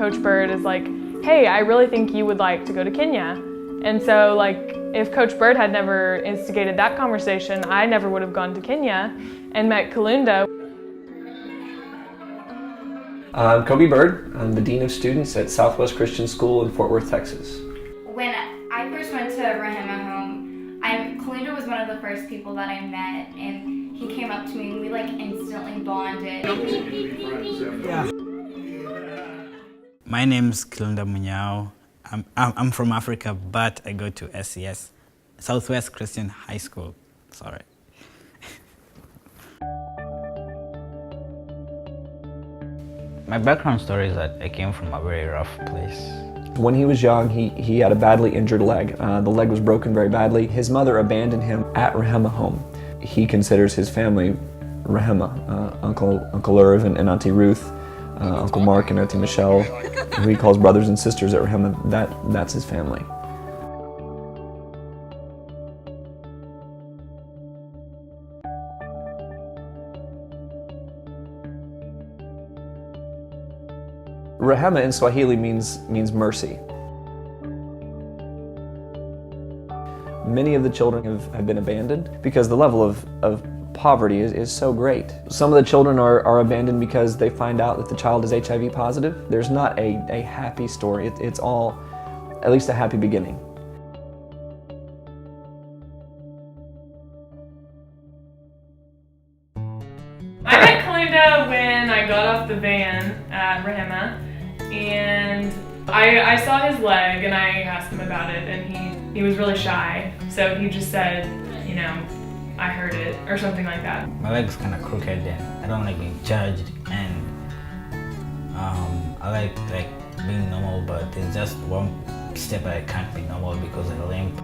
Coach Bird is like, hey, I really think you would like to go to Kenya. And so like, if Coach Bird had never instigated that conversation, I never would have gone to Kenya and met Kilunda. I'm Kobe Bird. I'm the Dean of Students at Southwest Christian School in Fort Worth, Texas. When I first went to Rahima home, Kilunda was one of the first people that I met, and he came up to me and we like instantly bonded. Yeah. My name's Kilunda Munyao. I'm from Africa, but I go to SCS, Southwest Christian High School. Sorry. My background story is that I came from a very rough place. When he was young, he had a badly injured leg. The leg was broken very badly. His mother abandoned him at Rahima home. He considers his family Rahima, Uncle Irv and Auntie Ruth, Uncle Mark and Auntie Michelle, who he calls brothers and sisters at Rahima. That's his family. Rehema in Swahili means mercy. Many of the children have been abandoned because the level of poverty is so great. Some of the children are abandoned because they find out that the child is HIV positive. There's not a happy story. It's all, at least a happy beginning. I met Kilunda when I got off the van at Rahima, and I saw his leg and I asked him about it, and he was really shy, so he just said, you know, I heard it, or something like that. My leg's kind of crooked and I don't like being judged, and I like being normal, but there's just one step I can't be normal because of the limp.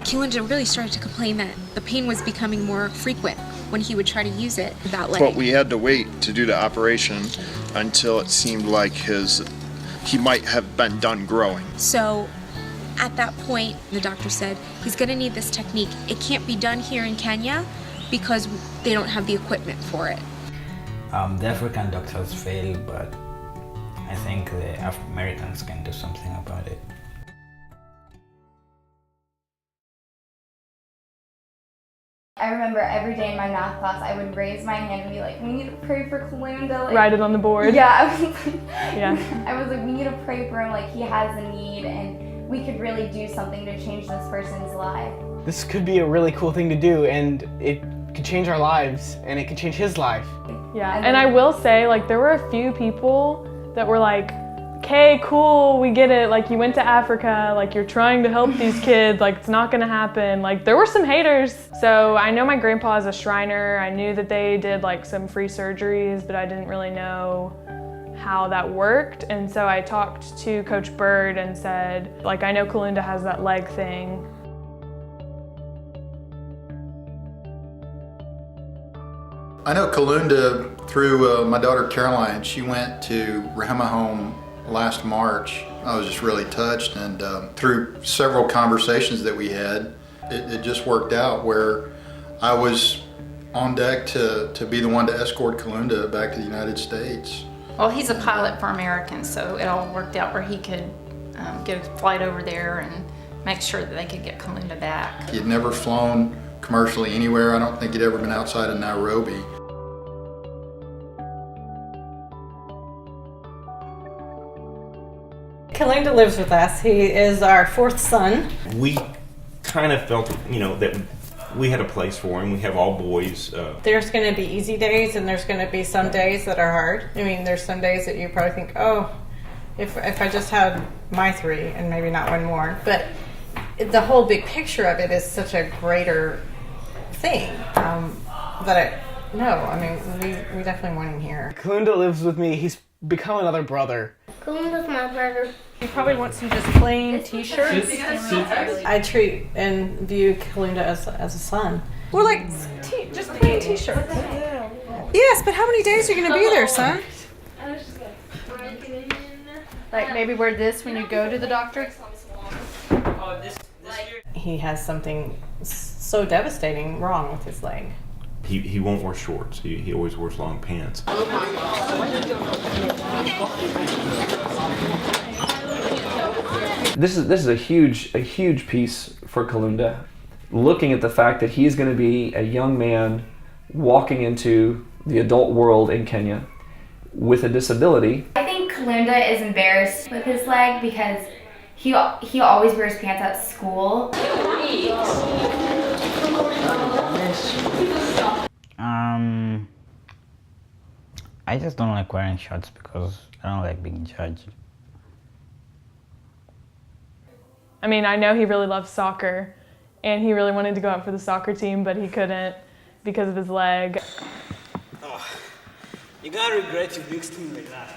Kilunda really started to complain that the pain was becoming more frequent when he would try to use it that leg. But we had to wait to do the operation until it seemed like he might have been done growing. So at that point, the doctor said, he's going to need this technique. It can't be done here in Kenya because they don't have the equipment for it. The African doctors fail, but I think the Americans can do something about it. I remember every day in my math class, I would raise my hand and be like, we need to pray for Kilunda. Like, Write it on the board. Yeah, I was like, Yeah. I was like, we need to pray for him, like he has a need and we could really do something to change this person's life. This could be a really cool thing to do, and it could change our lives, and it could change his life. Yeah, and I will say, like, there were a few people that were like, okay, cool, we get it, like, you went to Africa, like, you're trying to help these kids, like, it's not gonna happen. Like, there were some haters. So I know my grandpa is a Shriner. I knew that they did, like, some free surgeries, but I didn't really know how that worked. And so I talked to Coach Bird and said, like, I know Kilunda has that leg thing. I know Kilunda through my daughter Caroline. She went to Rahima home last March. I was just really touched, and through several conversations that we had, it just worked out where I was on deck to be the one to escort Kilunda back to the United States. Well, he's a pilot for American, so it all worked out where he could get a flight over there and make sure that they could get Kilunda back. He had never flown commercially anywhere. I don't think he'd ever been outside of Nairobi. Kilunda lives with us. He is our fourth son. We kind of felt, you know, that we had a place for him. We have all boys. There's going to be easy days, and there's going to be some days that are hard. I mean, there's some days that you probably think, oh, if I just had my three and maybe not one more. But the whole big picture of it is such a greater thing that I mean, we definitely want him here. Kilunda lives with me. He's become another brother. Kilunda's my brother. He probably wants some just plain t-shirts. I treat and view Kilunda as a son. We're like, just plain t-shirts. Yes, but how many days are you going to be there, son? Like maybe wear this when you go to the doctor? he has something so devastating wrong with his leg. He won't wear shorts. He always wears long pants. This is a huge piece for Kilunda, looking at the fact that he's going to be a young man walking into the adult world in Kenya with a disability. I think Kilunda is embarrassed with his leg because he always wears pants at school. I just don't like wearing shorts because I don't like being judged. I mean, I know he really loves soccer, and he really wanted to go out for the soccer team, but he couldn't because of his leg. Oh, you gotta regret you mixed me like that.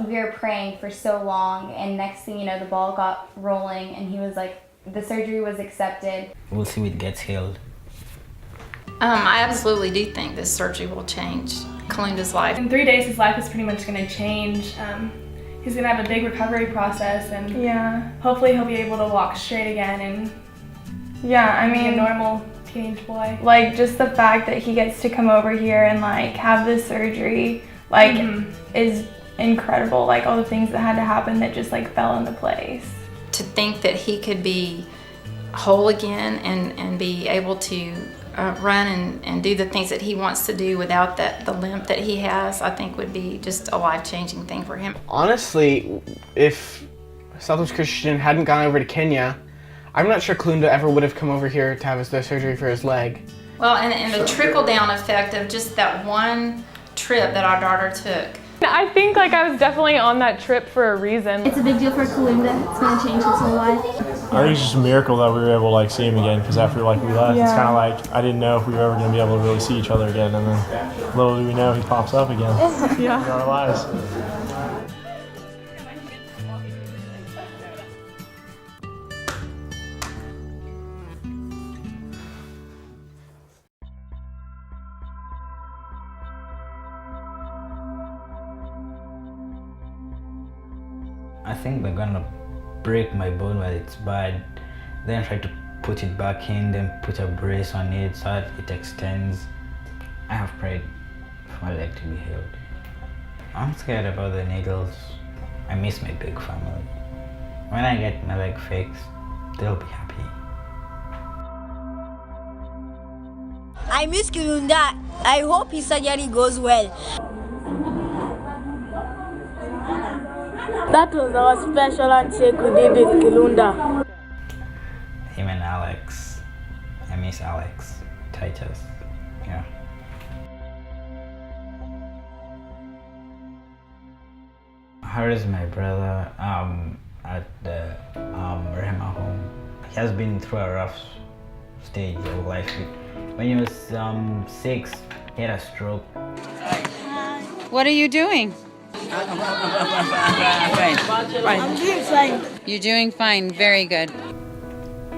We were praying for so long, and next thing you know, the ball got rolling, and he was like, the surgery was accepted. We'll see if it gets healed. I absolutely do think this surgery will change Kilunda's life. In 3 days, his life is pretty much going to change. He's going to have a big recovery process, and hopefully he'll be able to walk straight again and be a normal teenage boy. Like, just the fact that he gets to come over here and like have this surgery is incredible. Like, all the things that had to happen that just like fell into place. To think that he could be whole again and be able to run and do the things that he wants to do without the limp that he has, I think would be just a life-changing thing for him. Honestly, if Southwest Christian hadn't gone over to Kenya, I'm not sure Kilunda ever would have come over here to have the surgery for his leg. Well, and the trickle-down effect of just that one trip that our daughter took. I think like I was definitely on that trip for a reason. It's a big deal for Kilunda. It's going to change his whole life. I think it's just a miracle that we were able to like see him again, because after like we left, it's kind of like I didn't know if we were ever going to be able to really see each other again, and then little do we know he pops up again in our lives. I think they're gonna break my bone while it's bad, then try to put it back in, then put a brace on it so that it extends. I have prayed for my leg to be healed. I'm scared about the needles. I miss my big family. When I get my leg fixed, they'll be happy. I miss Kilunda. I hope his surgery goes well. That was our special handshake we did with Kilunda. Him and Alex. I miss Alex. Titus. Yeah. Harry's my brother at the Rehema home. He has been through a rough stage of life. When he was 6, he had a stroke. What are you doing? I'm doing fine. You're doing fine. Very good.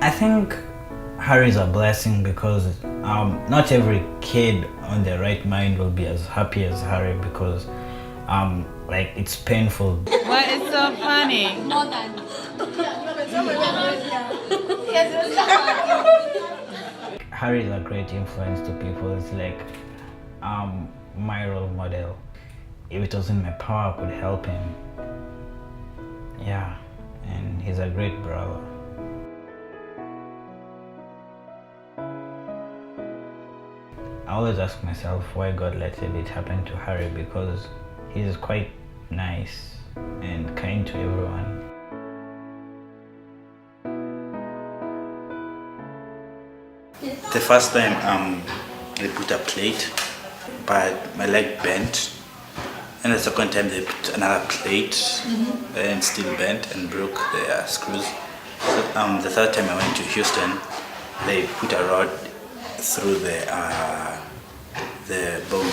I think Harry's a blessing because not every kid on their right mind will be as happy as Harry, because like it's painful. What is so funny? Harry is a great influence to people. It's like my role model. If it was in my power, I could help him. Yeah, and he's a great brother. I always ask myself why God let it happen to Harry, because he's quite nice and kind to everyone. The first time they put a plate, but my leg bent. And the second time they put another plate and still bent and broke the screws. So, the third time I went to Houston, they put a rod through the bone.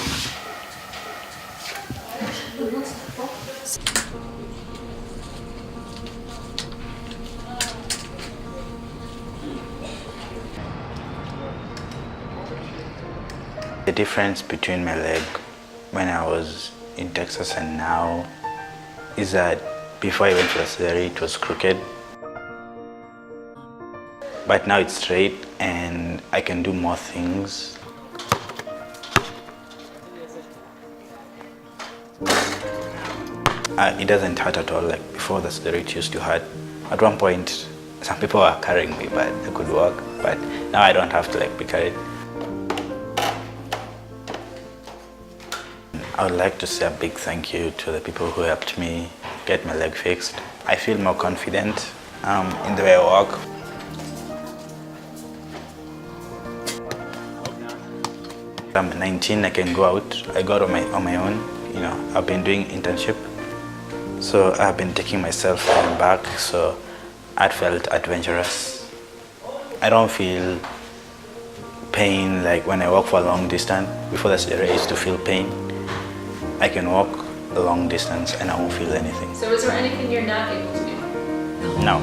The difference between my leg when I was in Texas and now is that Before I went for the surgery, it was crooked. But now it's straight and I can do more things. It doesn't hurt at all. Like before the surgery, it used to hurt. At one point, some people were carrying me, but I could walk. But now I don't have to be carried. I would like to say a big thank you to the people who helped me get my leg fixed. I feel more confident in the way I walk. I'm 19, I can go out. I go out on my own. I've been doing internship. So I've been taking myself back, so I felt adventurous. I don't feel pain like when I walk for a long distance. Before the surgery, I used to feel pain. I can walk a long distance and I won't feel anything. So is there anything you're not able to do? No.